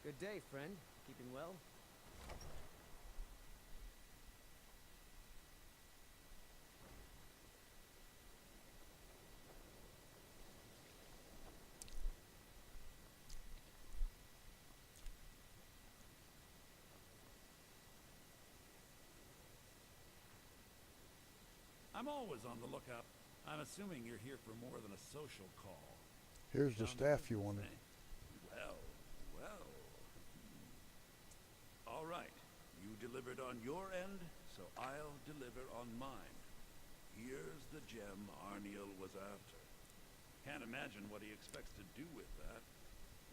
Good day, friend. Keeping well? I'm always on the lookout. I'm assuming you're here for more than a social call. Here's the Down to staff you business, wanted. eh? Well, well. All right. You delivered on your end, so I'll deliver on mine. Here's the gem Arniel was after. Can't imagine what he expects to do with that.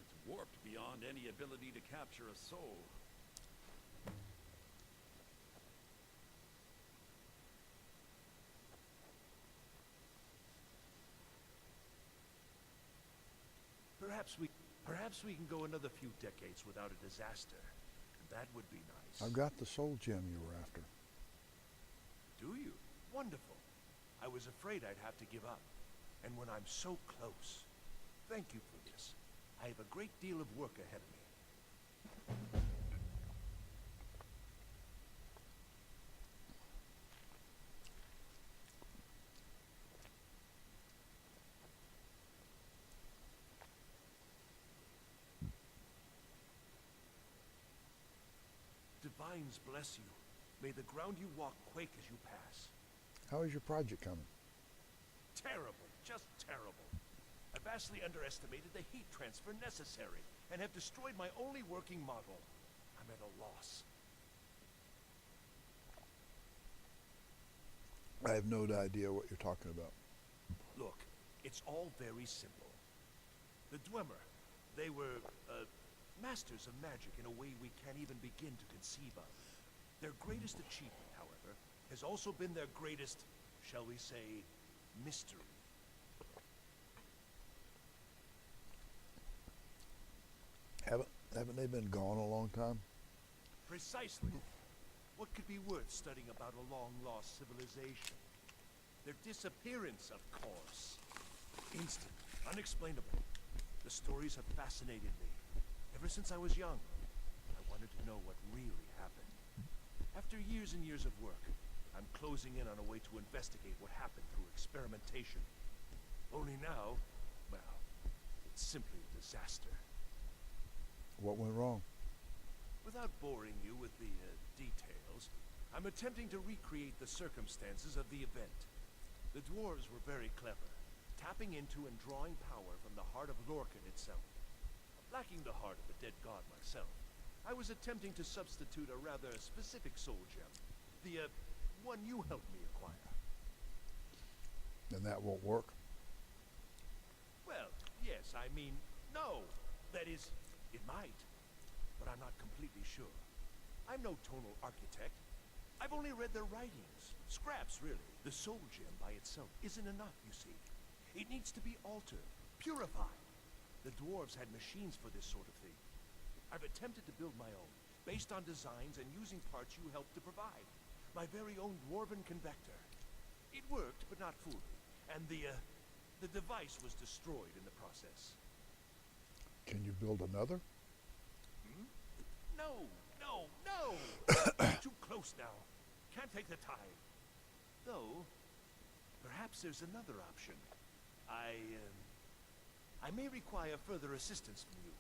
It's warped beyond any ability to capture a soul. Perhaps we can go another few decades without a disaster. That would be nice. I've got the soul gem you were after. Do you? Wonderful. I was afraid I'd have to give up. And when I'm so close. Thank you for this. I have a great deal of work ahead of me. Divines bless you. May the ground you walk quake as you pass. How is your project coming? Terrible, just terrible. I vastly underestimated the heat transfer necessary, and have destroyed my only working model. I'm at a loss. I have no idea what you're talking about. Look, it's all very simple. The Dwemer, they were, masters of magic in a way we can't even begin to conceive of. Their greatest achievement, however, has also been their greatest, shall we say, mystery. Haven't they been gone a long time? Precisely. What could be worth studying about a long-lost civilization? Their disappearance, of course. Instant, unexplainable. The stories have fascinated me. Ever since I was young, I wanted to know what really happened. After years and years of work, I'm closing in on a way to investigate what happened through experimentation. Only now, well, it's simply a disaster. What went wrong? Without boring you with the details, I'm attempting to recreate the circumstances of the event. The dwarves were very clever, tapping into and drawing power from the heart of Lorcan itself. Lacking the heart of a dead god myself, I was attempting to substitute a rather specific soul gem. The, one you helped me acquire. And that won't work? Well, yes, I mean, no. That is, it might. But I'm not completely sure. I'm no tonal architect. I've only read their writings. Scraps, really. The soul gem by itself isn't enough, you see. It needs to be altered, purified. The dwarves had machines for this sort of thing. I've attempted to build my own, based on designs and using parts you helped to provide. My very own dwarven convector. It worked, but not fully. And the device was destroyed in the process. Can you build another? No, no, no! Too close now. Can't take the time. Though, perhaps there's another option. I may require further assistance from you.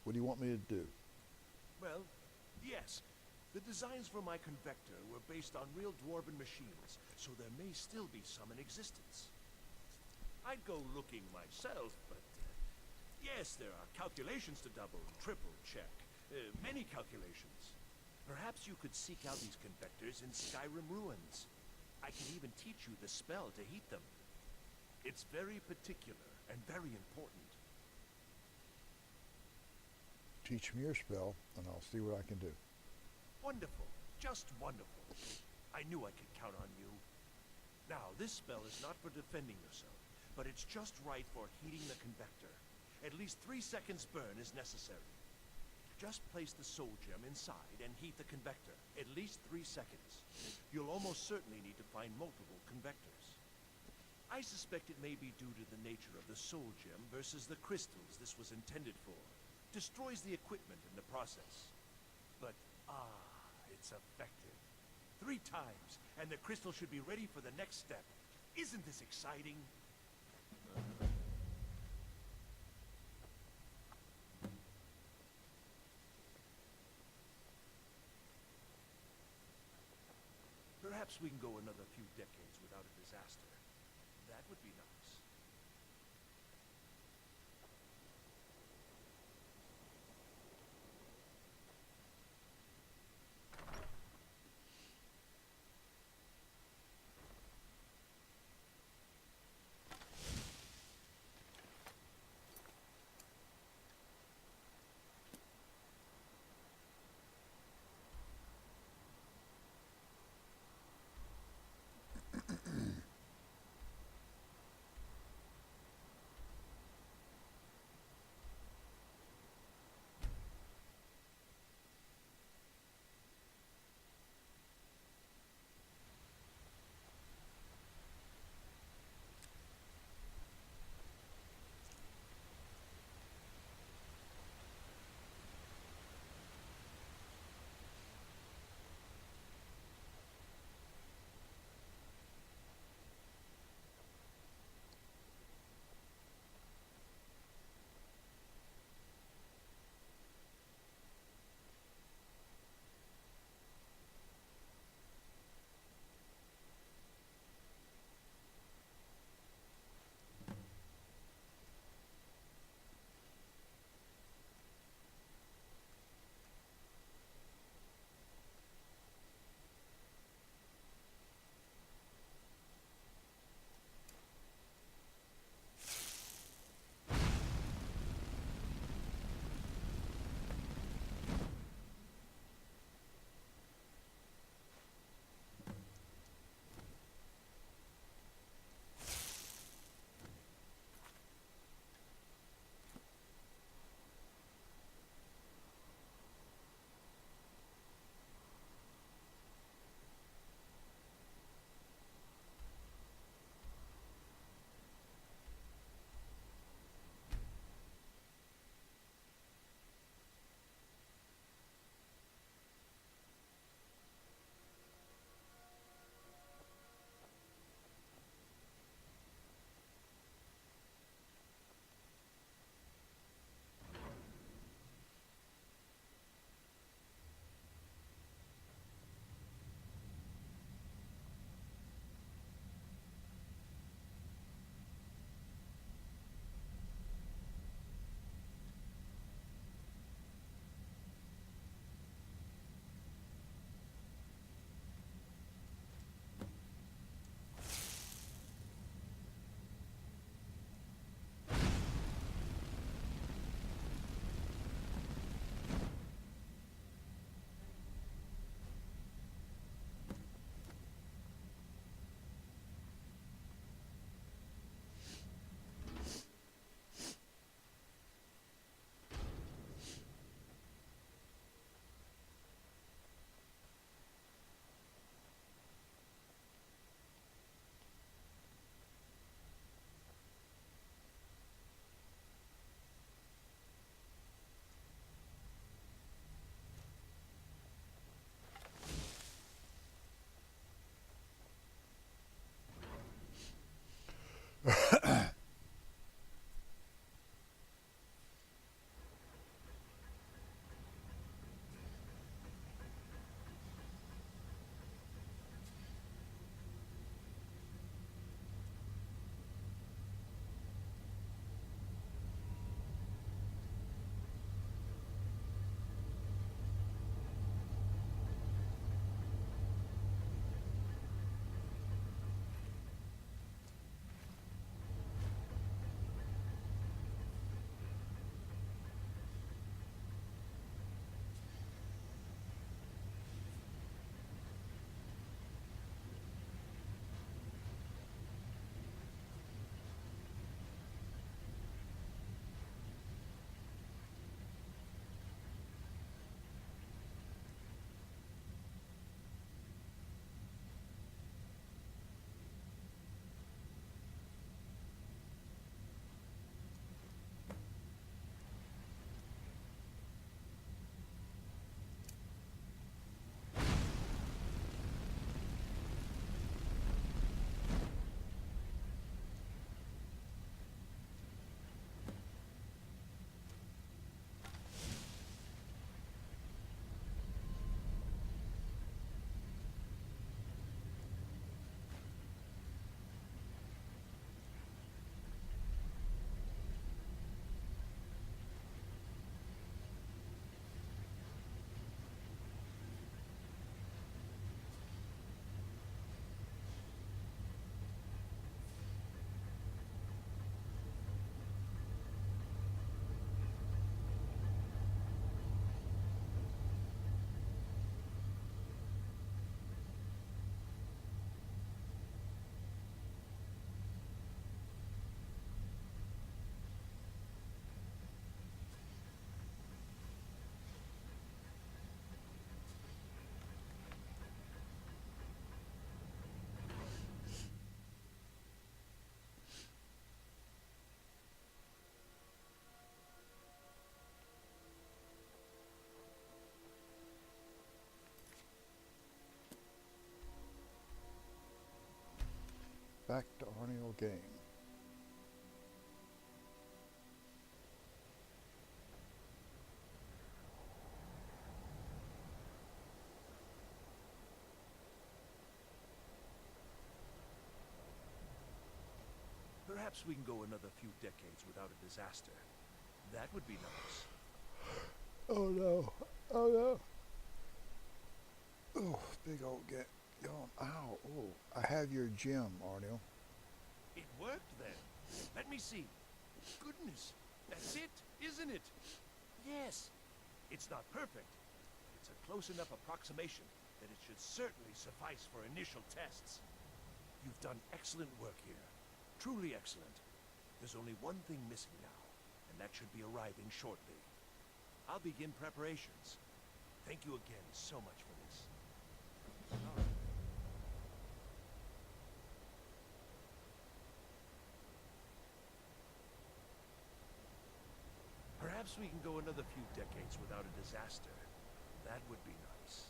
What do you want me to do? Well, yes. The designs for my convector were based on real dwarven machines, so there may still be some in existence. I'd go looking myself, but yes, there are calculations to double and triple check. Many calculations. Perhaps you could seek out these convectors in Skyrim ruins. I can even teach you the spell to heat them. It's very particular and very important. Teach me your spell, and I'll see what I can do. Wonderful. Just wonderful. I knew I could count on you. Now, this spell is not for defending yourself, but it's just right for heating the convector. At least 3 seconds burn is necessary. Just place the soul gem inside and heat the convector. At least 3 seconds. You'll almost certainly need to find multiple convectors. I suspect it may be due to the nature of the soul gem versus the crystals this was intended for. Destroys the equipment in the process. But, it's effective. 3 times, and the crystal should be ready for the next step. Isn't this exciting? Perhaps we can go another few decades without a disaster. That would be nice. Back to Arniel game. Perhaps we can go another few decades without a disaster. That would be nice. Oh no. Oh no. Oh, big old get going. Ow. Oh, I have your gem, Arniel. It worked then. Let me see. Goodness, that's it, isn't it? Yes. It's not perfect. It's a close enough approximation that it should certainly suffice for initial tests. You've done excellent work here. Truly excellent. There's only one thing missing now, and that should be arriving shortly. I'll begin preparations. Thank you again so much for this. All right. Perhaps we can go another few decades without a disaster. That would be nice.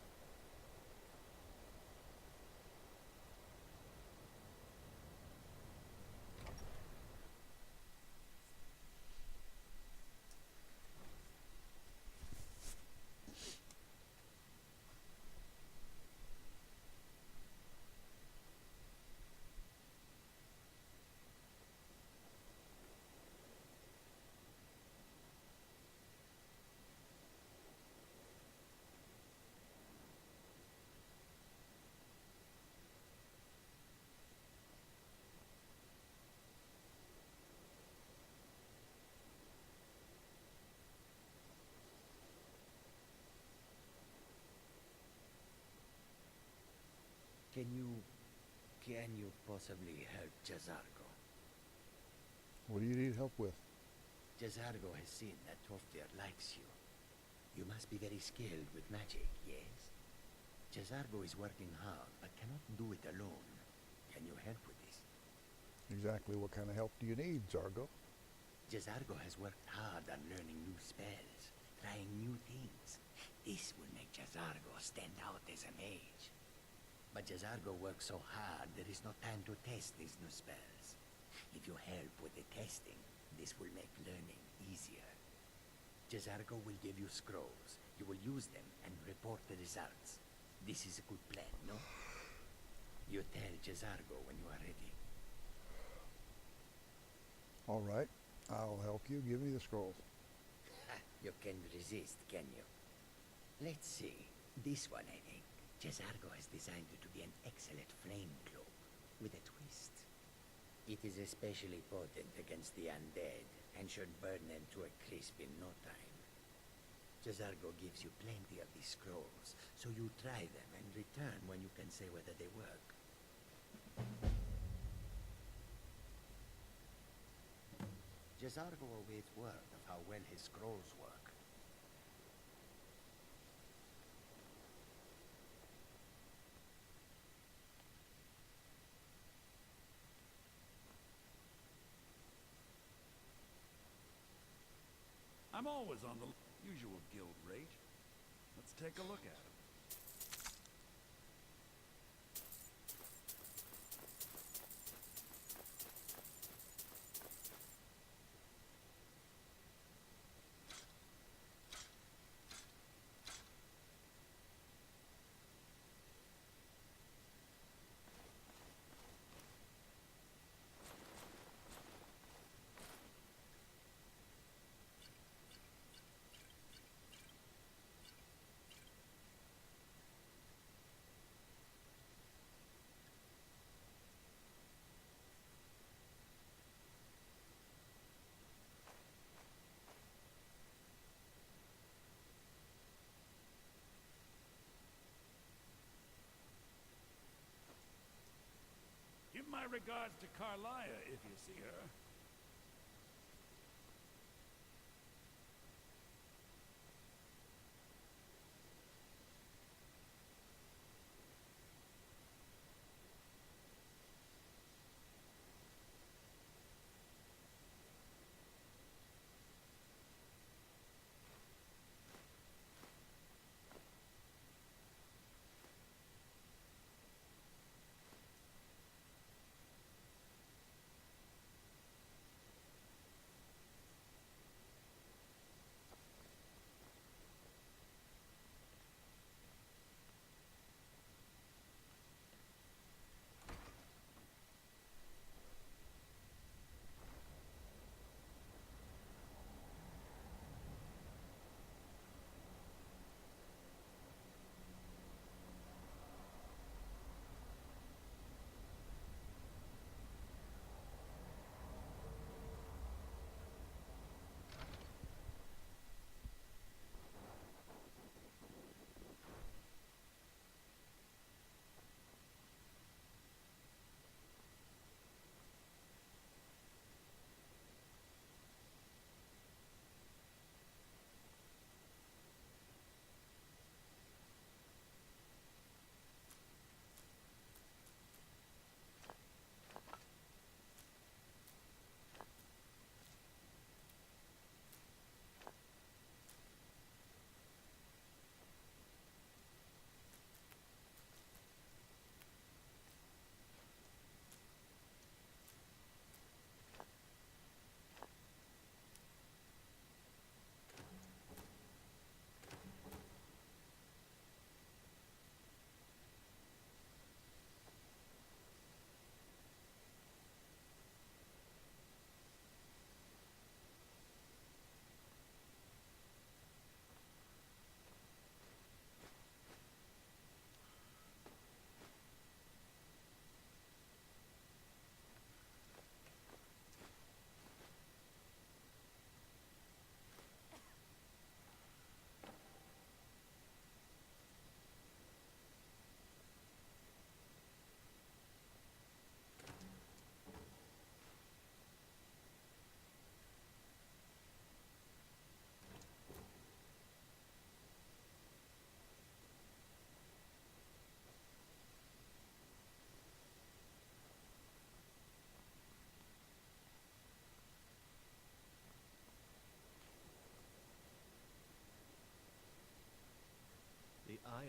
Can you possibly help Jazargo? What do you need help with? Jazargo has seen that Toftir likes you. You must be very skilled with magic, yes? Jazargo is working hard, but cannot do it alone. Can you help with this? Exactly what kind of help do you need, Zargo? Jazargo has worked hard on learning new spells, trying new things. This will make Jazargo stand out as a mage. But Jazargo works so hard, there is no time to test these new spells. If you help with the testing, this will make learning easier. Jazargo will give you scrolls. You will use them and report the results. This is a good plan, no? You tell Jazargo when you are ready. All right, I'll help you. Give me the scrolls. You can resist, can you? Let's see. This one, I think. Jazargo has designed it to be an excellent flame cloak, with a twist. It is especially potent against the undead, and should burn them to a crisp in no time. Jazargo gives you plenty of these scrolls, so you try them and return when you can say whether they work. Jazargo awaits word of how well his scrolls work. I'm always on the usual guild rate. Let's take a look at it. Give my regards to Carlia if you see her.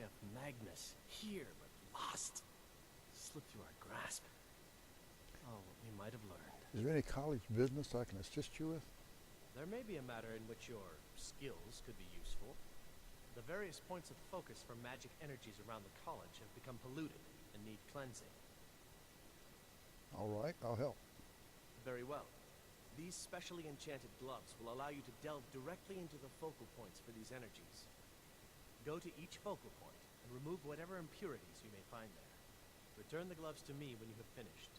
of Magnus, here but lost, slipped through our grasp. Oh, what we might have learned. Is there any college business I can assist you with? There may be a matter in which your skills could be useful. The various points of focus for magic energies around the college have become polluted and need cleansing. All right, I'll help. Very well. These specially enchanted gloves will allow you to delve directly into the focal points for these energies. Go to each focal point and remove whatever impurities you may find there. Return the gloves to me when you have finished.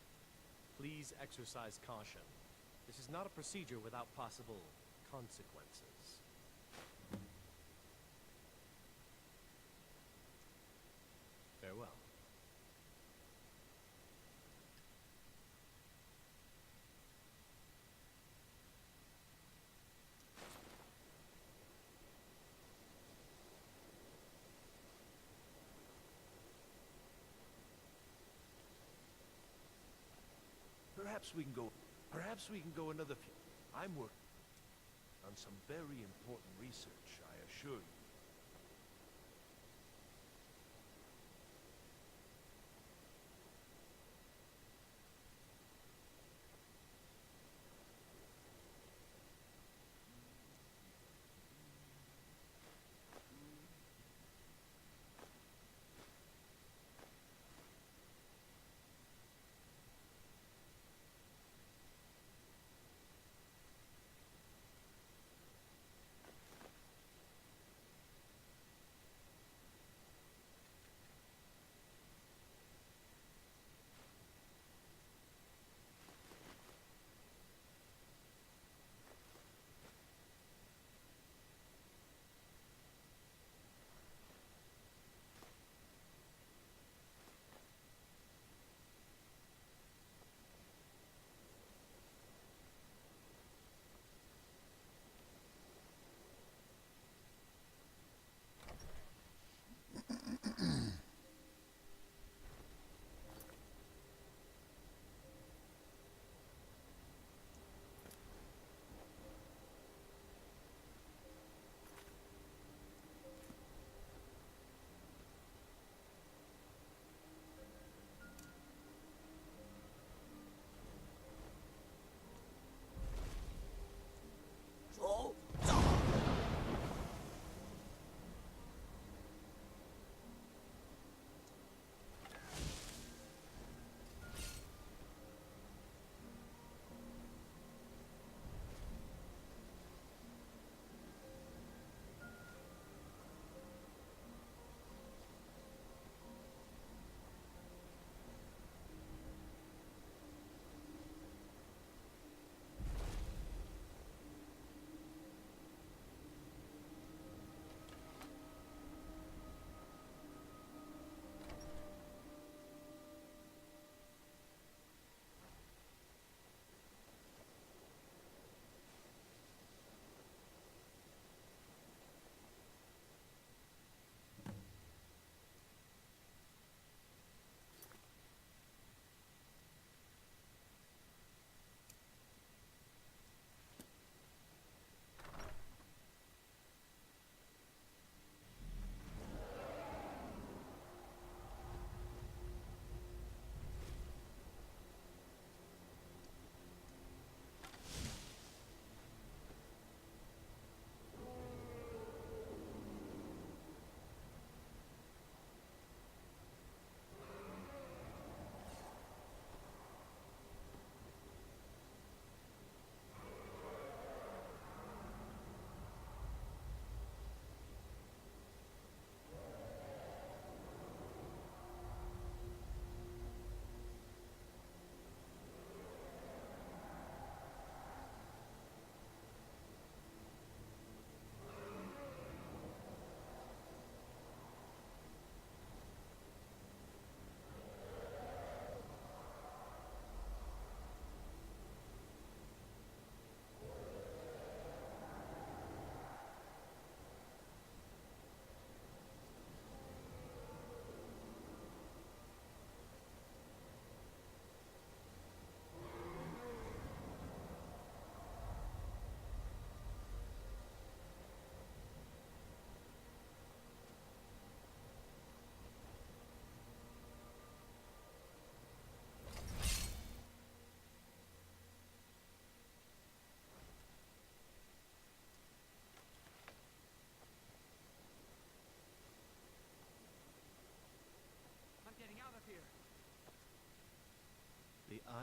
Please exercise caution. This is not a procedure without possible consequences. Farewell. Perhaps we can go another few. I'm working on some very important research, I assure you.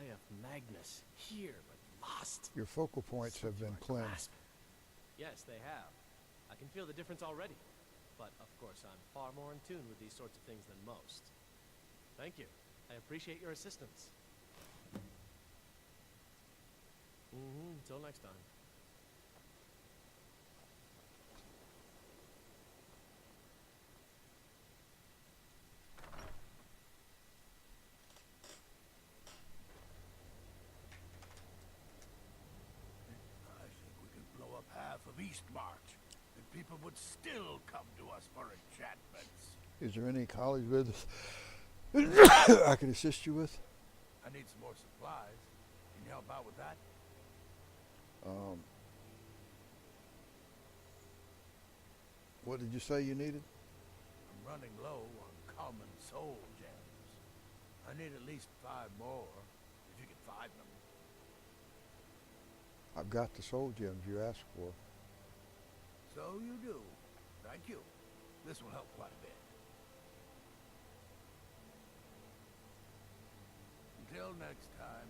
Eye of Magnus, here but lost. Your focal points have been cleansed. Grasp. Yes, they have. I can feel the difference already. But, of course, I'm far more in tune with these sorts of things than most. Thank you. I appreciate your assistance. Until next time. I think we could blow up half of Eastmarch, and people would still come to us for enchantments. Is there any college business I could assist you with? I need some more supplies. Can you help out with that? What did you say you needed? I'm running low on common soul gems. I need at least 5 more, if you can find them. I've got the soul gems you asked for. So you do. Thank you. This will help quite a bit. Until next time.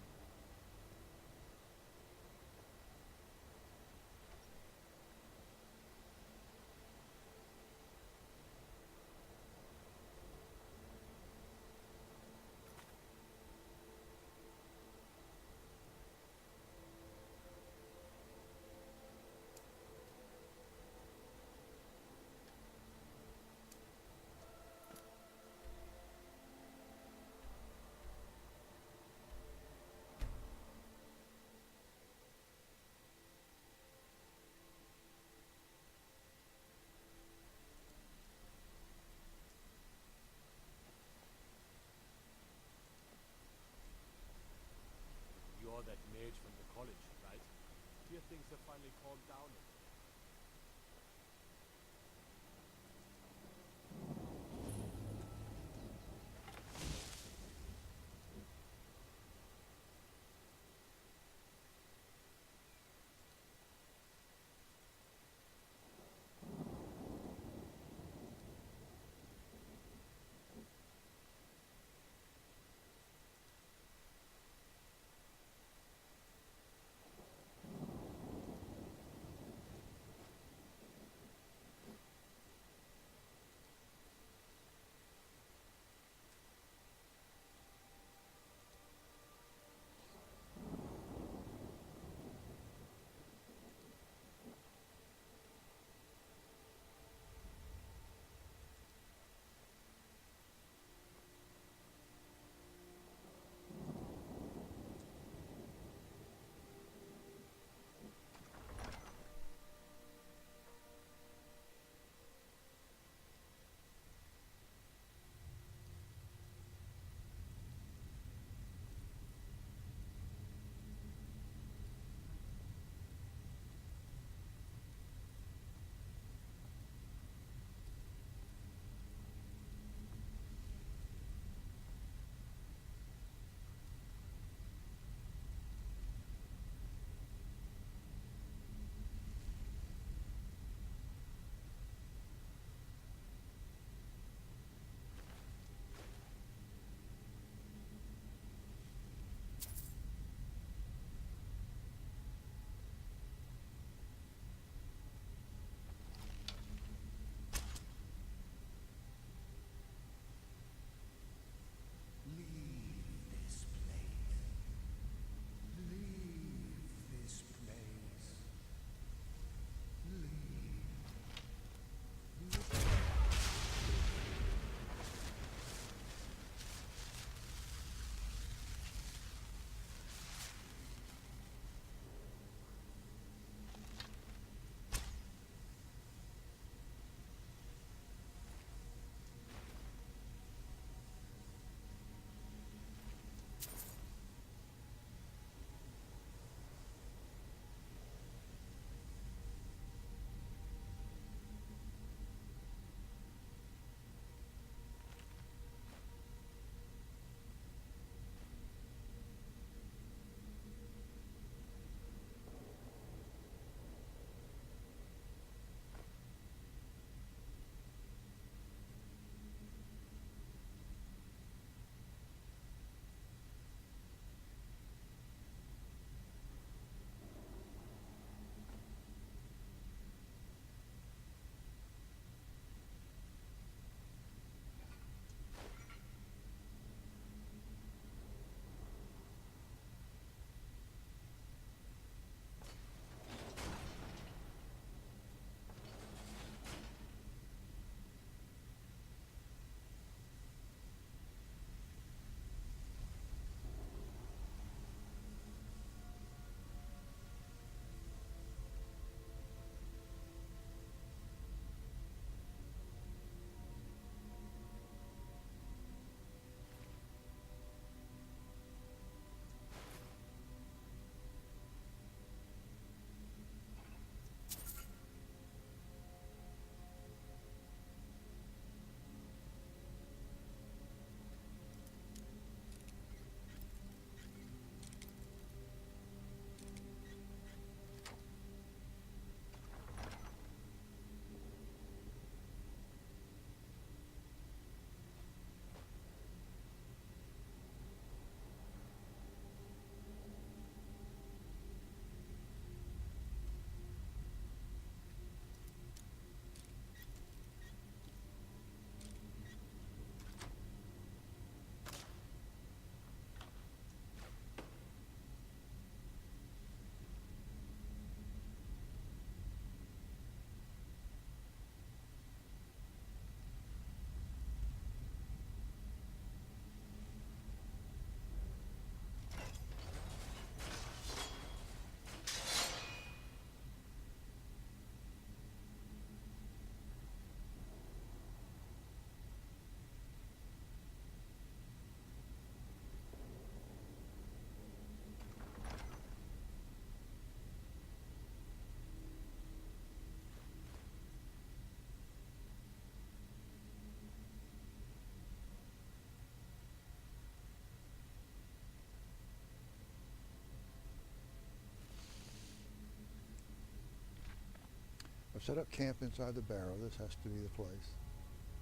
set up camp inside the barrow. This has to be the place.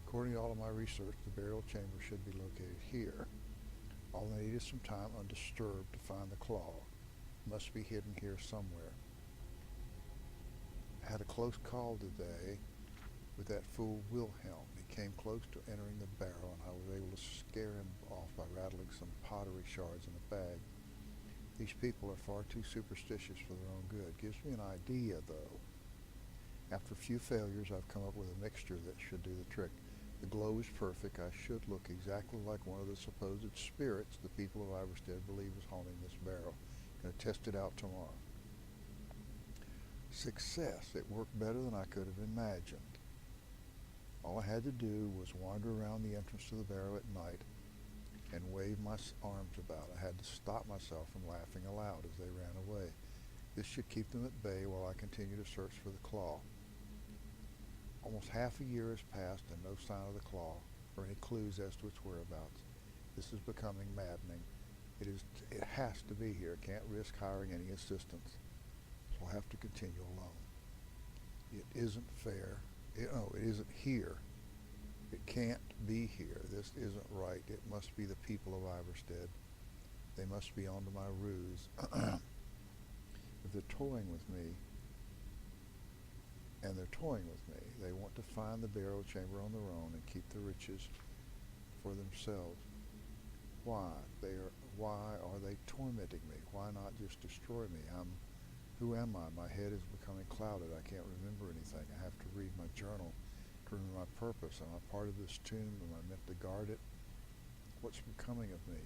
According to all of my research, the burial chamber should be located here. All I need is some time undisturbed to find the claw. It must be hidden here somewhere. I had a close call today with that fool Wilhelm. He came close to entering the barrel, and I was able to scare him off by rattling some pottery shards in a bag. These people are far too superstitious for their own good. Gives me an idea, though. After a few failures, I've come up with a mixture that should do the trick. The glow is perfect. I should look exactly like one of the supposed spirits the people of Iverstead believe is haunting this barrel. Gonna test it out tomorrow. Success. It worked better than I could have imagined. All I had to do was wander around the entrance to the barrow at night and wave my arms about. I had to stop myself from laughing aloud as they ran away. This should keep them at bay while I continue to search for the claw. Almost half a year has passed and no sign of the claw or any clues as to its whereabouts. This is becoming maddening. It has to be here. Can't risk hiring any assistance. So I'll have to continue alone. It isn't fair. It isn't here. It can't be here. This isn't right. It must be the people of Iverstead. They must be onto my ruse. If they're toying with me, and they're toying with me, they want to find the burial chamber on their own and keep the riches for themselves. Why are they tormenting me? Why not just destroy me? Who am I? My head is becoming clouded. I can't remember anything. I have to read my journal to remember my purpose. Am I part of this tomb? Am I meant to guard it? What's becoming of me?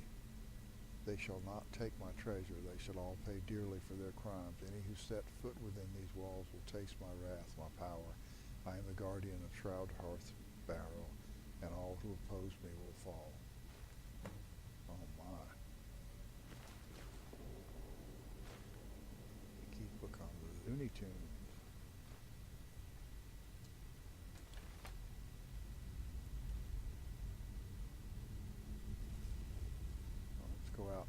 They shall not take my treasure. They shall all pay dearly for their crimes. Any who set foot within these walls will taste my wrath, my power. I am the guardian of Shroud Hearth Barrow, and all who oppose me will fall. Oh my. Keep becoming the Looney Tunes. Well, let's go out.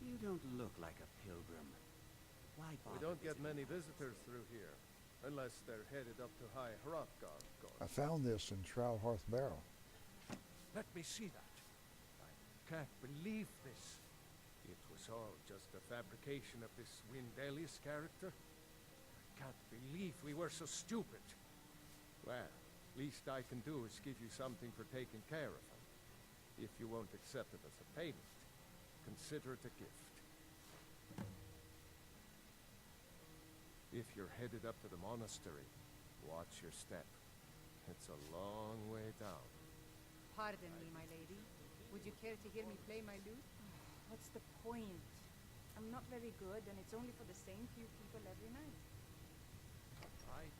You don't look like a pilgrim. Why bother? We don't get visiting many us? visitors through here, unless they're headed up to High Hrothgar, of course. I found this in Shroud Hearth Barrow. Let me see that. I can't believe this. It was all just a fabrication of this Windelius character. I can't believe we were so stupid. Well, least I can do is give you something for taking care of him. If you won't accept it as a payment, consider it a gift. If you're headed up to the monastery, watch your step. It's a long way down. Pardon me, my lady. Would you care to hear me play my lute? What's the point? I'm not very good, and it's only for the same few people every night. I